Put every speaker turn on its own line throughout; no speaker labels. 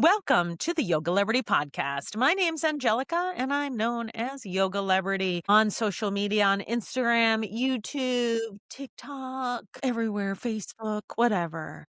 Welcome to the Yoga Liberty Podcast. My name's Angelica, and I'm known as Yoga Liberty on social media, on Instagram, YouTube, TikTok, everywhere, Facebook, whatever.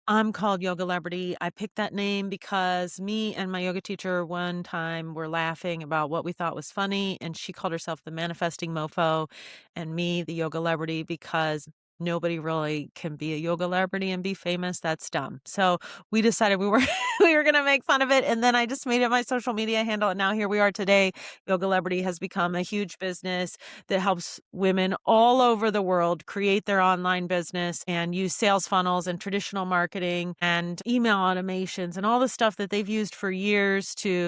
I'm called Yoga Liberty. I picked that name because me and my yoga teacher one time were laughing about what we thought was funny, and she called herself the manifesting mofo, and me the Yoga Liberty because nobody really can be a yoga celebrity and be famous. That's dumb. So we decided we were we were gonna make fun of it, and then I just made it my social media handle, and now here we are today. Yoga Celebrity has become a huge business that helps women all over the world create their online business and use sales funnels and traditional marketing and email automations and all the stuff that they've used for years to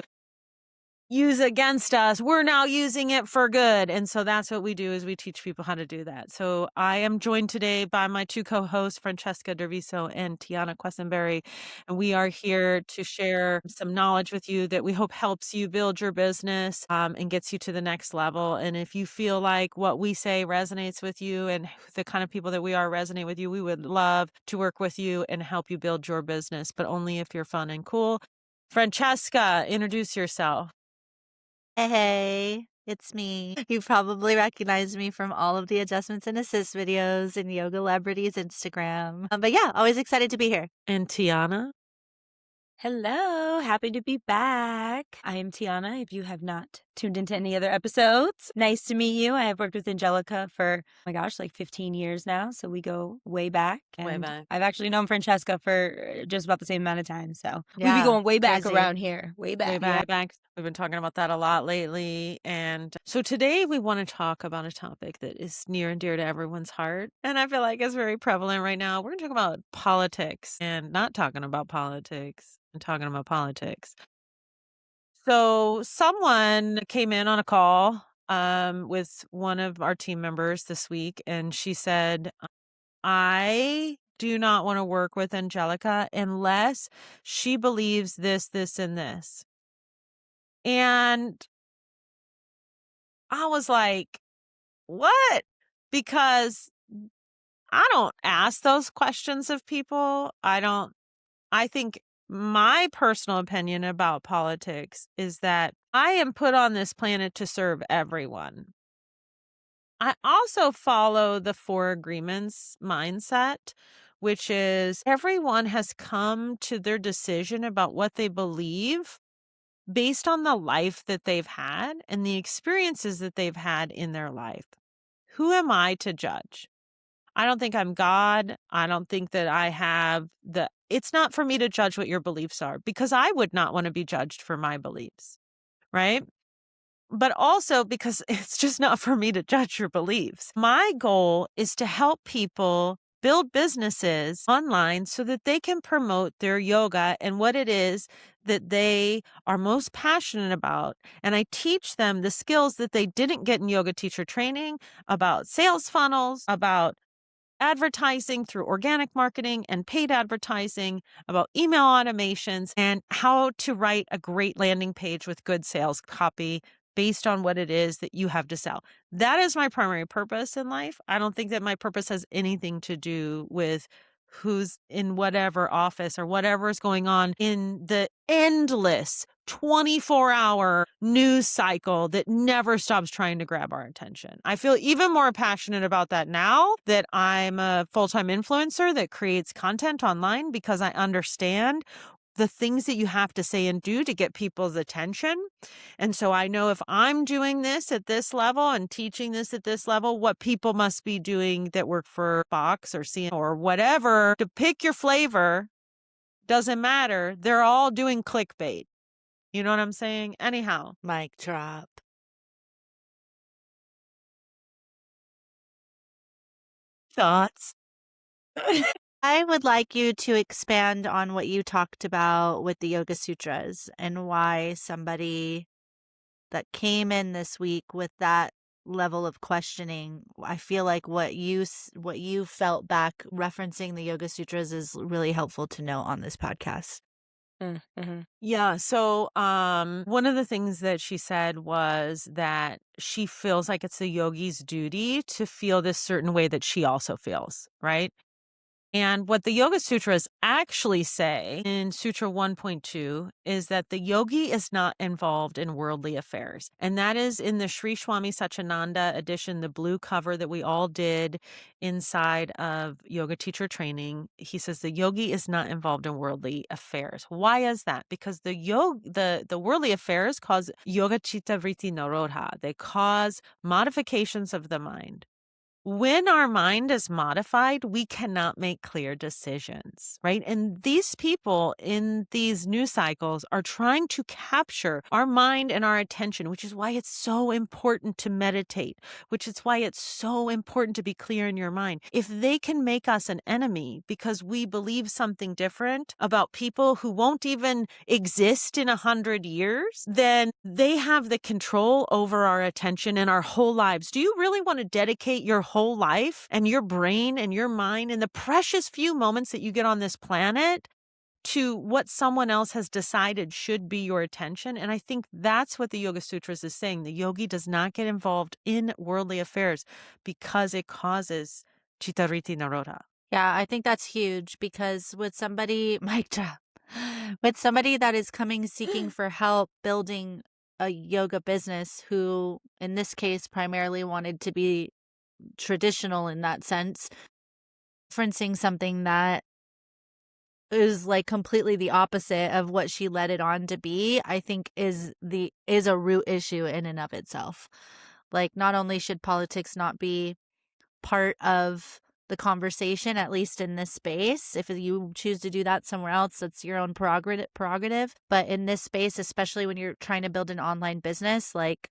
use against us. We're now using it for good. And so that's what we do is we teach people how to do that. So I am joined today by my two co-hosts, Francesca Derviso and Tiana Quessenberry. And we are here to share some knowledge with you that we hope helps you build your business and gets you to the next level. And if you feel like what we say resonates with you and the kind of people that we are resonate with you, we would love to work with you and help you build your business, but only if you're fun and cool. Francesca, introduce yourself.
Hey, it's me. You probably recognize me from all of the adjustments and assist videos in Yoga Celebrity's Instagram. But yeah, always excited to be here.
And Tiana?
Hello, happy to be back. I am Tiana. If you have not tuned into any other episodes, nice to meet you. I have worked with Angelica for, oh my gosh, like 15 years now. So we go way back.
Way
And
back.
I've actually known Francesca for just about the same amount of time. So we
Yeah,
be going way back
crazy.
around here. Way back.
Way back. We've been talking about that a lot lately. And so today we want to talk about a topic that is near and dear to everyone's heart. And I feel like it's very prevalent right now. We're going to talk about politics and not talking about politics and talking about politics. So someone came in on a call with one of our team members this week, and she said, I do not want to work with Angelica unless she believes this, this, and this. And I was like, what? Because I don't ask those questions of people. I think my personal opinion about politics is that I am put on this planet to serve everyone. I also follow the four agreements mindset, which is everyone has come to their decision about what they believe based on the life that they've had and the experiences that they've had in their life. Who am I to judge? I don't think I'm God. I don't think that I have it's not for me to judge what your beliefs are because I would not want to be judged for my beliefs, right? But also because it's just not for me to judge your beliefs. My goal is to help people build businesses online so that they can promote their yoga and what it is that they are most passionate about. And I teach them the skills that they didn't get in yoga teacher training about sales funnels, about advertising through organic marketing and paid advertising, about email automations, and how to write a great landing page with good sales copy based on what it is that you have to sell. That is my primary purpose in life. I don't think that my purpose has anything to do with who's in whatever office or whatever is going on in the endless 24-hour news cycle that never stops trying to grab our attention. I feel even more passionate about that now that I'm a full-time influencer that creates content online because I understand the things that you have to say and do to get people's attention. And so I know if I'm doing this at this level and teaching this at this level, what people must be doing that work for Fox or CNN or whatever to pick your flavor doesn't matter. They're all doing clickbait. You know what I'm saying? Anyhow.
Mic drop.
Thoughts?
I would like you to expand on what you talked about with the Yoga Sutras and why somebody that came in this week with that level of questioning. I feel like what you felt back referencing the Yoga Sutras is really helpful to know on this podcast.
Mm-hmm.
Yeah. So one of the things that she said was that she feels like it's the yogi's duty to feel this certain way that she also feels, right? And what the Yoga Sutras actually say in Sutra 1.2 is that the yogi is not involved in worldly affairs. And that is in the Sri Swami Satchananda edition, the blue cover that we all did inside of yoga teacher training. He says the yogi is not involved in worldly affairs. Why is that? Because the worldly affairs cause yoga chitta vritti narodha. They cause modifications of the mind. When our mind is modified, we cannot make clear decisions, right? And these people in these news cycles are trying to capture our mind and our attention, which is why it's so important to meditate, which is why it's so important to be clear in your mind. If they can make us an enemy because we believe something different about people who won't even exist in 100 years, then they have the control over our attention and our whole lives. Do you really want to dedicate your whole life and your brain and your mind and the precious few moments that you get on this planet to what someone else has decided should be your attention? And I think that's what the Yoga Sutras is saying. The yogi does not get involved in worldly affairs because it causes chitta-vritti naroda.
Yeah, I think that's huge because with somebody, mic drop, with somebody that is coming seeking for help building a yoga business who, in this case, primarily wanted to be traditional in that sense, referencing something that is like completely the opposite of what she led it on to be, I think is a root issue in and of itself. Like, not only should politics not be part of the conversation, at least in this space. If you choose to do that somewhere else, that's your own prerogative. But in this space, especially when you're trying to build an online business, like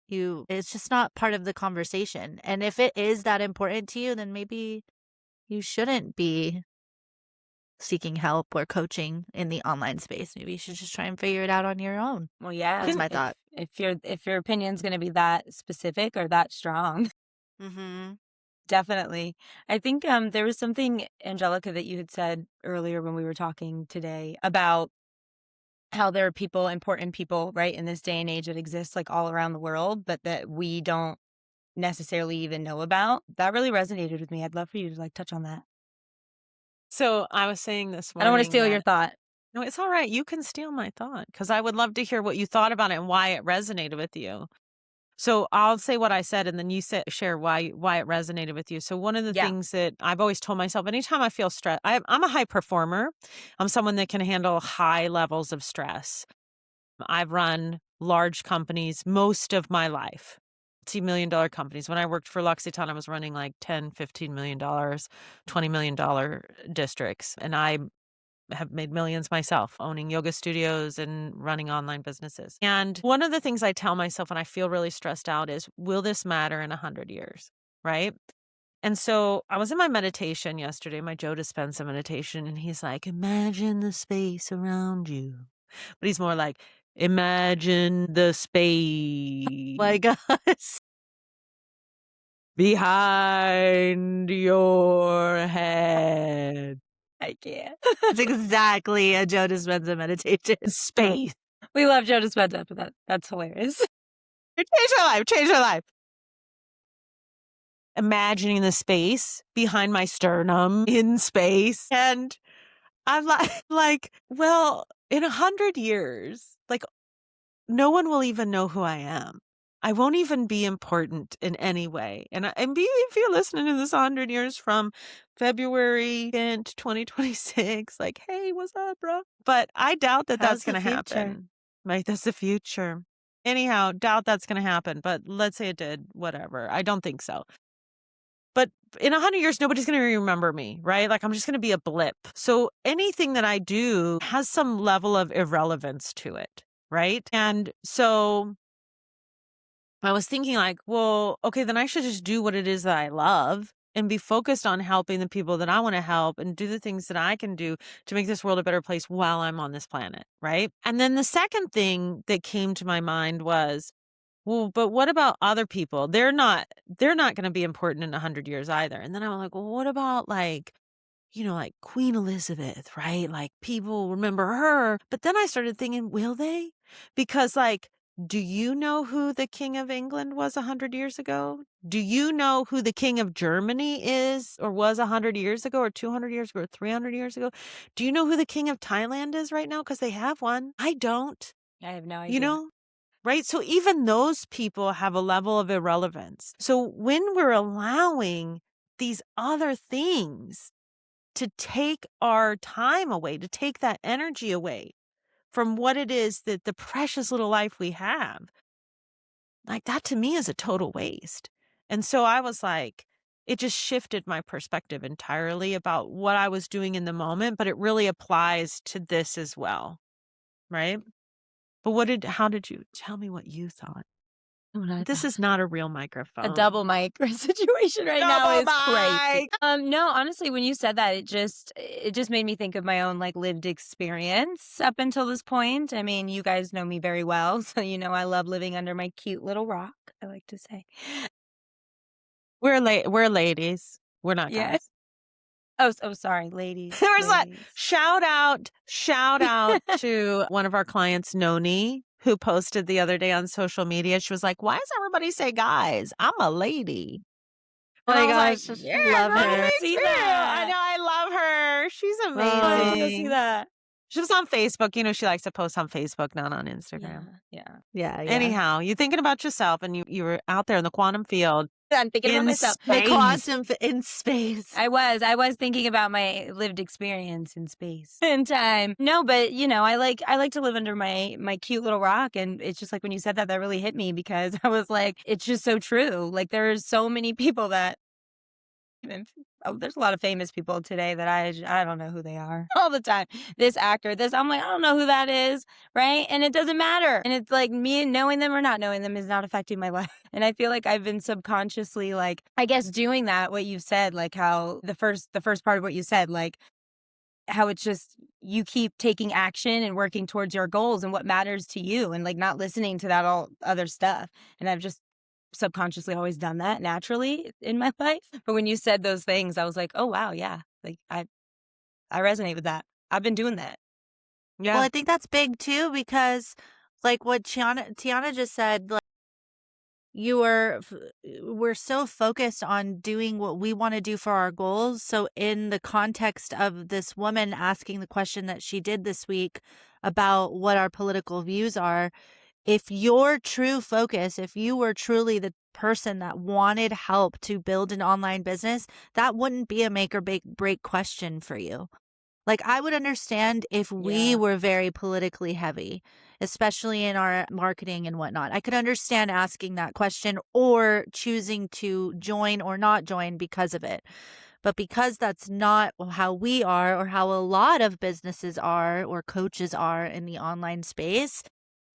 it's just not part of the conversation. And if it is that important to you, then maybe you shouldn't be seeking help or coaching in the online space. Maybe you should just try and figure it out on your own.
Well, yeah.
That's my thought.
If your opinion's going to be that specific or that strong,
Mm-hmm.
definitely. I think there was something, Angelica, that you had said earlier when we were talking today about how there are people, important people, right, in this day and age that exist like all around the world, but that we don't necessarily even know about. That really resonated with me. I'd love for you to like touch on that.
So I was saying this
I don't want to
morning
steal your
that
thought.
no, it's all right. You can steal my thought because I would love to hear what you thought about it and why it resonated with you. So I'll say what I said, and then you share why it resonated with you. So one of the
Yeah.
things that I've always told myself, anytime I feel stressed, I'm a high performer. I'm someone that can handle high levels of stress. I've run large companies most of my life. $multi-million companies. When I worked for L'Occitane, I was running like $10, $15 million, $20 million districts. And I have made millions myself owning yoga studios and running online businesses. And one of the things I tell myself when I feel really stressed out is, will this matter in 100 years? Right? And so I was in my meditation yesterday, my Joe Dispenza meditation, and he's like, imagine the space around you. But he's more like, imagine the space
My gosh.
behind your head.
I can't.
It's exactly a Joe Dispenza meditation.
Space.
We love Joe Dispenza, but that's hilarious.
Change your life. Change your life. Imagining the space behind my sternum in space. And I'm like, well, in 100 years, like no one will even know who I am. I won't even be important in any way. And if you're listening to this 100 years from February 10th, 2026, like, hey, what's up, bro? But I doubt that
How's
that's
the
going to
future?
happen. Like, that's the future. Anyhow, doubt that's going to happen. But let's say it did, whatever. I don't think so. But in 100 years, nobody's going to remember me, right? Like, I'm just going to be a blip. So anything that I do has some level of irrelevance to it, right? And so I was thinking like, well, okay, then I should just do what it is that I love and be focused on helping the people that I want to help and do the things that I can do to make this world a better place while I'm on this planet, right? And then the second thing that came to my mind was, well, but what about other people? They're not going to be important in 100 years either. And then I was like, well, what about like, like Queen Elizabeth, right? Like people remember her. But then I started thinking, will they? Because like Do you know who the King of England was 100 years ago? Do you know who the King of Germany is or was 100 years ago or 200 years ago or 300 years ago? Do you know who the King of Thailand is right now? Because they have one. I don't,
I have no
you
idea.
know? Right? So even those people have a level of irrelevance. So when we're allowing these other things to take our time away, to take that energy away from what it is that the precious little life we have, like that to me is a total waste. And so I was like, it just shifted my perspective entirely about what I was doing in the moment, but it really applies to this as well. Right. But how did you tell me what you thought?
What I
This
thought.
is not a real
A
microphone.
double mic situation right now
Double
is crazy.
mic.
No, honestly, when you said that, it just made me think of my own like lived experience up until this point. I mean, you guys know me very well, so you know I love living under my cute little rock, I like to say.
We're ladies. We're not
Yeah.
guys.
Oh, sorry, ladies,
There's like
ladies.
shout out to one of our clients, Noni, who posted the other day on social media. She was like, "Why does everybody say guys? I'm a lady."
Oh
And
my
I was like,
gosh,
"Yeah,
love
girl,
I
her.
didn't
me
see
too." I
that.
know, I love her. She's
Oh, I didn't go see
amazing.
that.
She was on Facebook. You know, she likes to post on Facebook, not on
Yeah,
Instagram.
yeah.
Yeah.
Anyhow, you're thinking about yourself and you were out there in the quantum field
I'm thinking about
in
myself.
The
space.
quantum in space.
I was thinking about my lived experience in space and time. No, but I like to live under my cute little rock, and it's just like when you said that really hit me because I was like, it's just so true. Like there's so many people that there's a lot of famous people today that I don't know who they are all the time. This actor, this I'm like, I don't know who that is, right? And it doesn't matter. And it's like me knowing them or not knowing them is not affecting my life. And I feel like I've been subconsciously like I guess doing that what you said, like how the first part of what you said, like how it's just you keep taking action and working towards your goals and what matters to you and like not listening to that all other stuff. And I've just subconsciously always done that naturally in my life. But when you said those things, I was like, "Oh wow, yeah." Like I resonate with that. I've been doing that.
Well,
Yeah.
I think that's big too because, like what Tiana just said, like you were, we're so focused on doing what we want to do for our goals. So, in the context of this woman asking the question that she did this week about what our political views are, if your true focus, if you were truly the person that wanted help to build an online business, that wouldn't be a make or break question for you. Like, I would understand if we
Yeah.
were very politically heavy, especially in our marketing and whatnot. I could understand asking that question or choosing to join or not join because of it. But because that's not how we are or how a lot of businesses are or coaches are in the online space,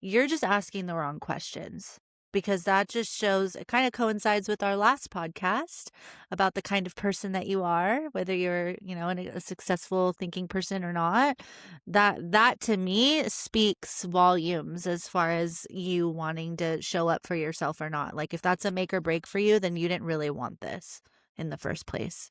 you're just asking the wrong questions because that just shows it kind of coincides with our last podcast about the kind of person that you are, whether you're, a successful thinking person or not. That to me speaks volumes as far as you wanting to show up for yourself or not. Like if that's a make or break for you, then you didn't really want this in the first place.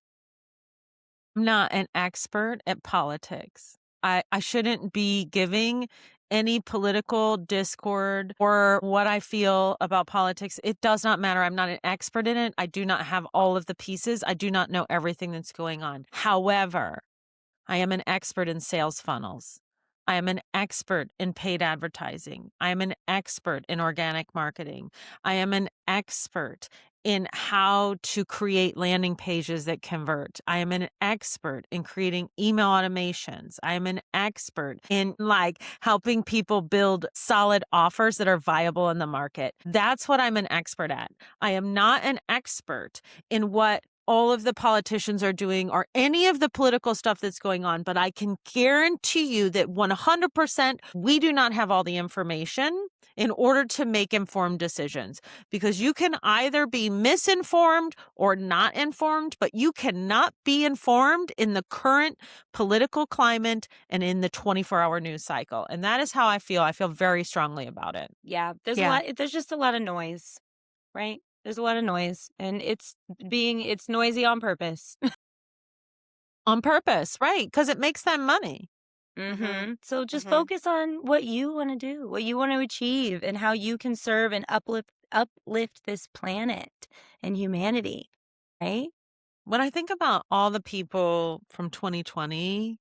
I'm not an expert at politics. I shouldn't be giving any political discord or what I feel about politics. It does not matter. I'm not an expert in it. I do not have all of the pieces. I do not know everything that's going on. However, I am an expert in sales funnels. I am an expert in paid advertising. I am an expert in organic marketing. I am an expert in how to create landing pages that convert. I am an expert in creating email automations. I am an expert in like helping people build solid offers that are viable in the market. That's what I'm an expert at. I am not an expert in what all of the politicians are doing or any of the political stuff that's going on, but I can guarantee you that 100% we do not have all the information in order to make informed decisions because you can either be misinformed or not informed, but you cannot be informed in the current political climate and in the 24-hour news cycle. And that is how I feel. I feel very strongly about it.
Yeah, there's a
Yeah.
lot there's just a lot of noise, right? There's a lot of noise and it's noisy on purpose.
On purpose, right? Because it makes them money.
So just
Mhm.
focus on what you want to do, what you want to achieve, and how you can serve and uplift this planet and humanity, right?
When I think about all the people from 2020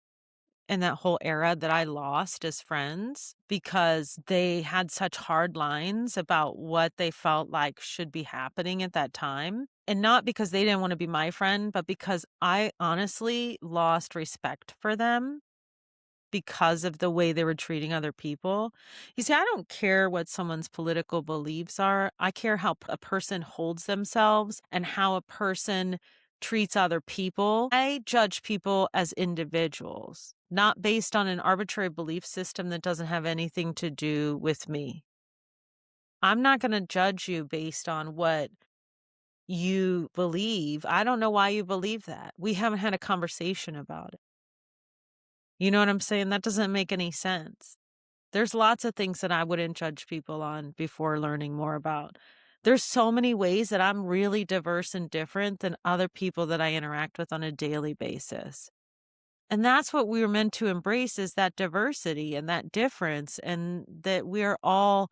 and that whole era that I lost as friends because they had such hard lines about what they felt like should be happening at that time. And not because they didn't want to be my friend, but because I honestly lost respect for them because of the way they were treating other people. You see, I don't care what someone's political beliefs are. I care how a person holds themselves and how a person treats other people. I judge people as individuals, not based on an arbitrary belief system that doesn't have anything to do with me. I'm not going to judge you based on what you believe. I don't know why you believe that. We haven't had a conversation about it. You know what I'm saying? That doesn't make any sense. There's lots of things that I wouldn't judge people on before learning more about. There's so many ways that I'm really diverse and different than other people that I interact with on a daily basis. And that's what we were meant to embrace is that diversity and that difference and that we're all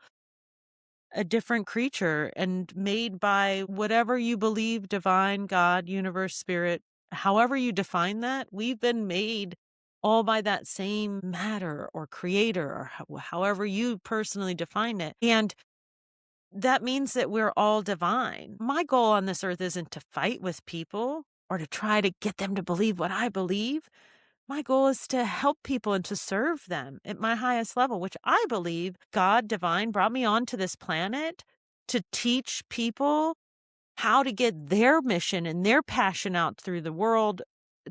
a different creature and made by whatever you believe, divine, God, universe, spirit, however you define that, we've been made all by that same matter or creator or however you personally define it. And that means that we're all divine. My goal on this earth isn't to fight with people or to try to get them to believe what I believe. My goal is to help people and to serve them at my highest level, which I believe God divine brought me onto this planet to teach people how to get their mission and their passion out through the world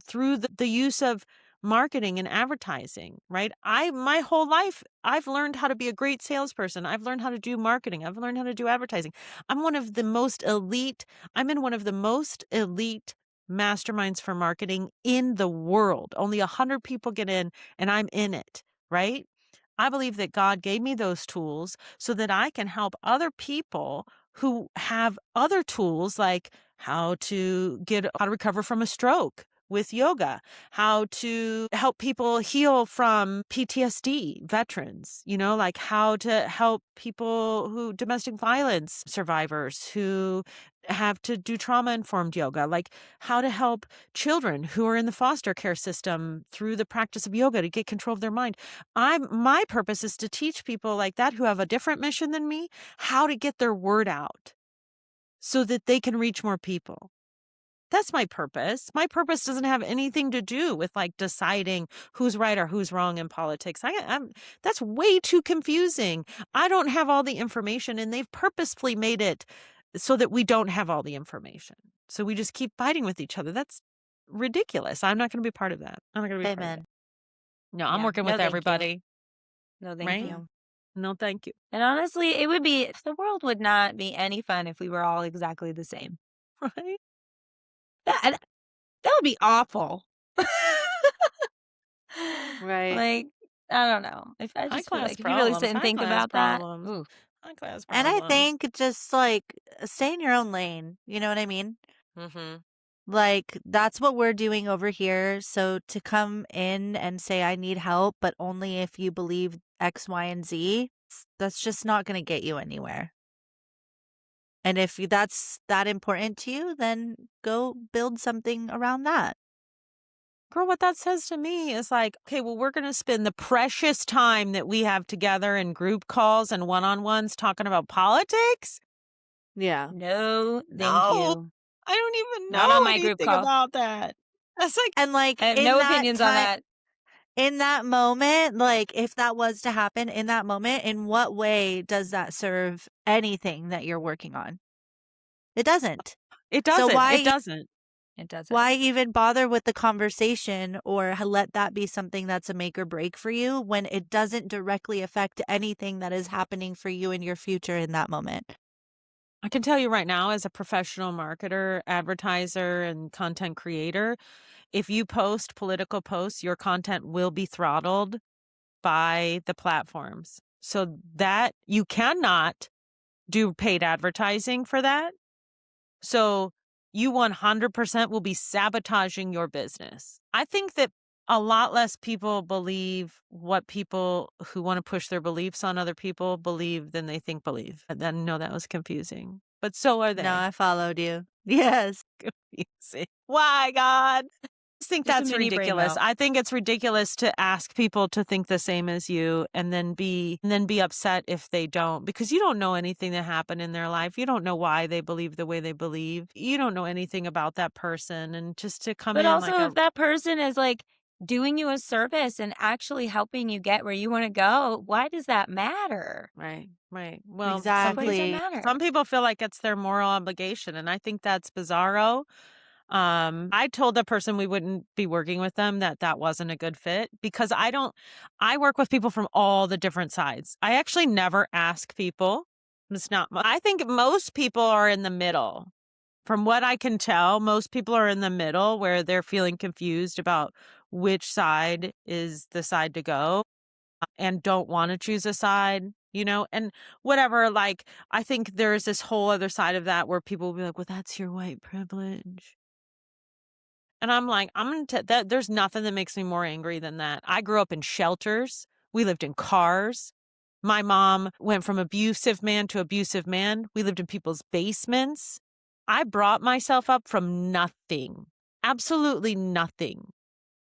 through the use of marketing and advertising, right? My whole life I've learned how to be a great salesperson. I've learned how to do marketing. I've learned how to do advertising. I'm in one of the most elite masterminds for marketing in the world. Only 100 people get in and I'm in it, right? I believe that God gave me those tools so that I can help other people who have other tools like how to recover from a stroke with yoga, how to help people heal from PTSD veterans, like how to help people who domestic violence survivors who have to do trauma informed yoga, like how to help children who are in the foster care system through the practice of yoga to get control of their mind. My purpose is to teach people like that who have a different mission than me how to get their word out so that they can reach more people. That's my purpose. My purpose doesn't have anything to do with like deciding who's right or who's wrong in politics. That's way too confusing. I don't have all the information and they've purposefully made it so that we don't have all the information. So we just keep fighting with each other. That's ridiculous. I'm not going to be part of that. I'm not going to be part of it.
Amen.
No, I'm
Yeah.
working
No,
with
thank you.
everybody,
No, thank
right?
you.
No, thank you.
And honestly, the world would not be any fun if we were all exactly the same.
Right?
That, that would be awful.
Right.
Like, I don't know. I
High
just feel
class
like if you really sit
problems,
and
high
think
class
about that,
problems,
ooh,
high class
And I
problems.
think just like stay in your own lane. You know what I mean?
Mm-hmm.
Like that's what we're doing over here. So to come in and say I need help, but only if you believe X, Y, and Z, that's just not going to get you anywhere. And if that's that important to you, then go build something around that.
Girl, what that says to me is like, okay, well, we're going to spend the precious time that we have together in group calls and one-on-ones talking about politics?
Yeah.
no, thank
No,
you.
I don't even
Not on
know
my group
anything
call.
about that. That's like,
And like
I have no opinions on that.
in that moment, like if that was to happen in that moment, in what way does that serve anything that you're working on? It doesn't.
it
So
doesn't. It doesn't.
It doesn't.
why even bother with the conversation or let that be something that's a make or break for you when it doesn't directly affect anything that is happening for you in your future in that moment?
I can tell you right now, as a professional marketer, advertiser, and content creator, if you post political posts, your content will be throttled by the platforms. So that you cannot do paid advertising for that. So you 100% will be sabotaging your business. I think that a lot less people believe what people who wanna push their beliefs on other people believe than they think believe. And then no, that was confusing, but so are
No,
they.
I followed you. Yes.
Confusing. Why, God? Just think
Just a
that's
mini brain
ridiculous.
melt.
I think it's ridiculous to ask people to think the same as you and then be upset if they don't, because you don't know anything that happened in their life. You don't know why they believe the way they believe. You don't know anything about that person, and just to come
But
in like
also,
a
if that person is like doing you a service and actually helping you get where you want to go, why does that matter?
right, right. Well,
Like, what does that
Exactly.
some
matter?
people feel like it's their moral obligation, and I think that's bizarro. I told the person we wouldn't be working with them, that that wasn't a good fit, because I work with people from all the different sides. I actually never ask people. It's not, I think most people are in the middle. From what I can tell, most people are in the middle where they're feeling confused about which side is the side to go and don't want to choose a side, and whatever. Like, I think there's this whole other side of that where people will be like, well, that's your white privilege. And I'm like, I'm gonna that there's nothing that makes me more angry than that. I grew up in shelters. We lived in cars. My mom went from abusive man to abusive man. We lived in people's basements. I brought myself up from nothing. Absolutely nothing.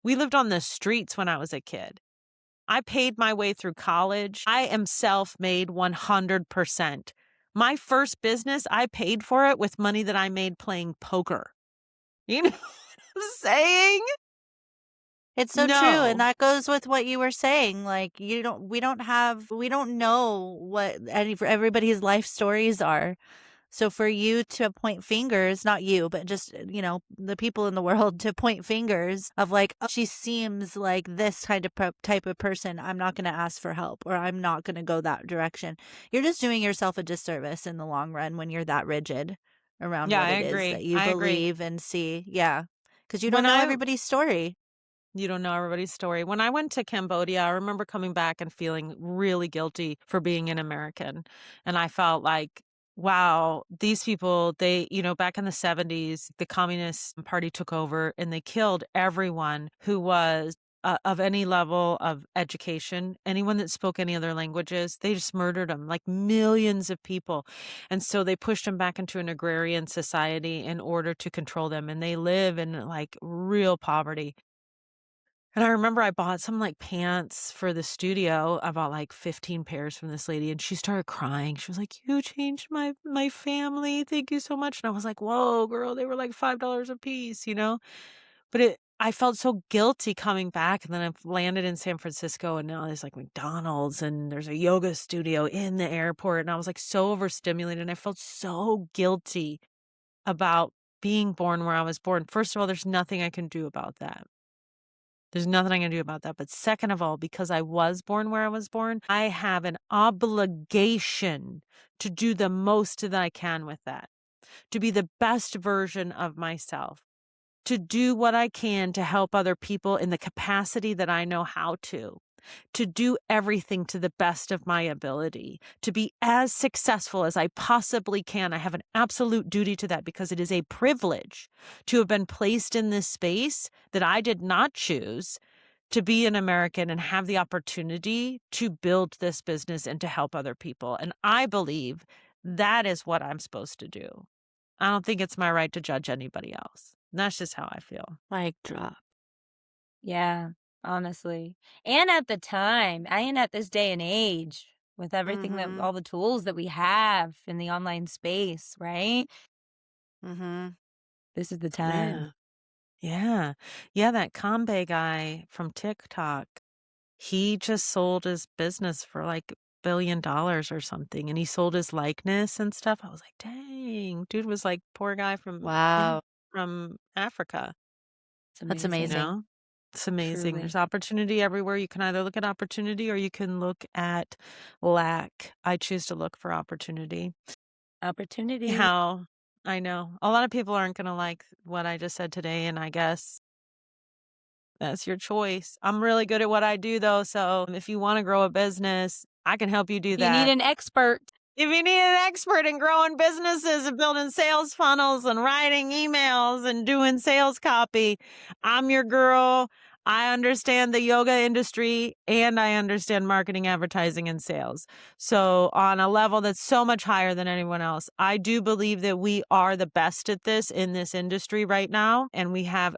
We lived on the streets when I was a kid. I paid my way through college. I am self-made 100%. My first business, I paid for it with money that I made playing poker. You know what I'm saying?
It's so true, and
No.
that goes with what you were saying, like, we don't know what everybody's life stories are. So for you to point fingers, not you, but just, the people in the world to point fingers of like, "Oh, she seems like this kind of type of person. I'm not gonna ask for help, or I'm not gonna go that direction." You're just doing yourself a disservice in the long run when you're that rigid around
Yeah,
what
I
it is that
agree.
you
I agree.
believe and see. Yeah, because you don't
When
know
I
everybody's story.
You don't know everybody's story. When I went to Cambodia, I remember coming back and feeling really guilty for being an American. And I felt like, wow, these people, back in the 70s, the Communist Party took over and they killed everyone who was of any level of education, anyone that spoke any other languages. They just murdered them, like millions of people. And so they pushed them back into an agrarian society in order to control them. And they live in like real poverty. And I remember I bought some, like, pants for the studio. I bought, like, 15 pairs from this lady, and she started crying. She was like, "You changed my family. Thank you so much." And I was like, "Whoa, girl, they were, like, $5 a piece," you know? But I felt so guilty coming back, and then I've landed in San Francisco, and now there's, like, McDonald's, and there's a yoga studio in the airport, and I was, like, so overstimulated, and I felt so guilty about being born where I was born. First of all, there's nothing I can do about that. There's nothing I can do about that. But second of all, because I was born where I was born, I have an obligation to do the most that I can with that, to be the best version of myself, to do what I can to help other people in the capacity that I know how to do everything to the best of my ability, to be as successful as I possibly can. I have an absolute duty to that because it is a privilege to have been placed in this space that I did not choose, to be an American and have the opportunity to build this business and to help other people. And I believe that is what I'm supposed to do. I don't think it's my right to judge anybody else. And that's just how I feel.
Mic drop.
Yeah, honestly. And at the time, and at this day and age, with everything that
Mhm.
all the tools that we have in the online space, right?
Mhm.
This is the time.
Yeah. Yeah. Yeah, that Kambe guy from TikTok, he just sold his business for like $1 billion or something, and he sold his likeness and stuff. I was like, "Dang." Dude was like poor guy
Wow.
from Africa,
It's
That's
you
amazing.
amazing.
know? It's amazing. There's
Truly.
opportunity everywhere. You can either look at opportunity or you can look at lack. I choose to look for opportunity.
Opportunity.
How I know a lot of people aren't gonna like what I just said today, and I guess that's your choice. I'm really good at what I do though, so if you wanna grow a business, I can help you do
If you need
that.
an expert,
If you need an expert in growing businesses and building sales funnels and writing emails and doing sales copy, I'm your girl. I understand the yoga industry and I understand marketing, advertising, and sales. So, on a level that's so much higher than anyone else, I do believe that we are the best at this in this industry right now. And we have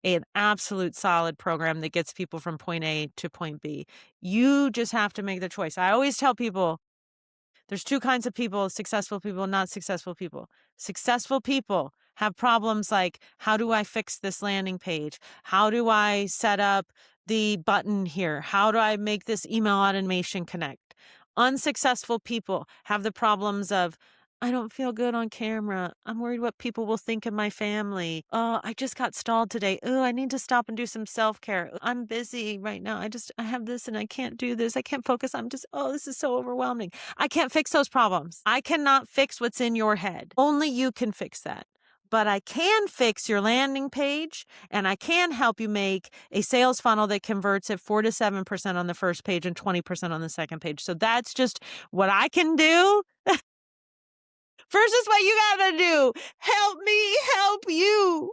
an absolute solid program that gets people from point A to point B. You just have to make the choice. I always tell people, there's two kinds of people, successful people, not successful people. Successful people have problems like, how do I fix this landing page? How do I set up the button here? How do I make this email automation connect? Unsuccessful people have the problems of, I don't feel good on camera. I'm worried what people will think of my family. Oh, I just got stalled today. Oh, I need to stop and do some self-care. I'm busy right now. I have this and I can't do this. I can't focus. This is so overwhelming. I can't fix those problems. I cannot fix what's in your head. Only you can fix that. But I can fix your landing page and I can help you make a sales funnel that converts at 4 to 7% on the first page and 20% on the second page. So that's just what I can do versus what you gotta do. Help me help you.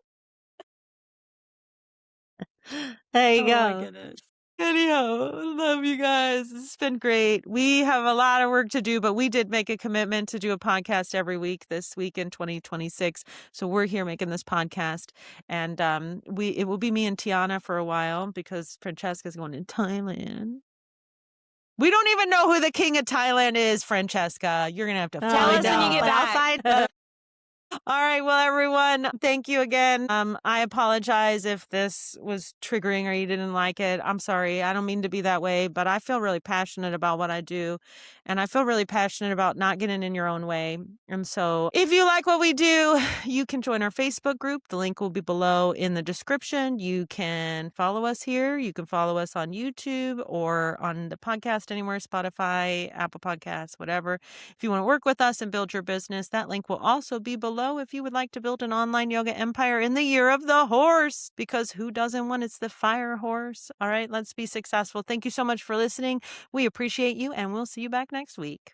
There you
Oh my
go.
goodness.
Anyhow, love you guys. It's been great. We have a lot of work to do, but we did make a commitment to do a podcast every week this week in 2026. So we're here making this podcast, and it will be me and Tiana for a while because Francesca's going to Thailand. We don't even know who the king of Thailand is, Francesca. You're gonna have to
Oh,
Tell
find
us when you
out.
get
but I'll
back.
find
All right. Well, everyone, thank you again. I apologize if this was triggering or you didn't like it. I'm sorry. I don't mean to be that way, but I feel really passionate about what I do. And I feel really passionate about not getting in your own way. And so if you like what we do, you can join our Facebook group. The link will be below in the description. You can follow us here. You can follow us on YouTube or on the podcast anywhere, Spotify, Apple Podcasts, whatever. If you want to work with us and build your business, that link will also be below if you would like to build an online yoga empire in the year of the horse, because who doesn't want it's the fire horse? All right, let's be successful. Thank you so much for listening. We appreciate you, and we'll see you back next week.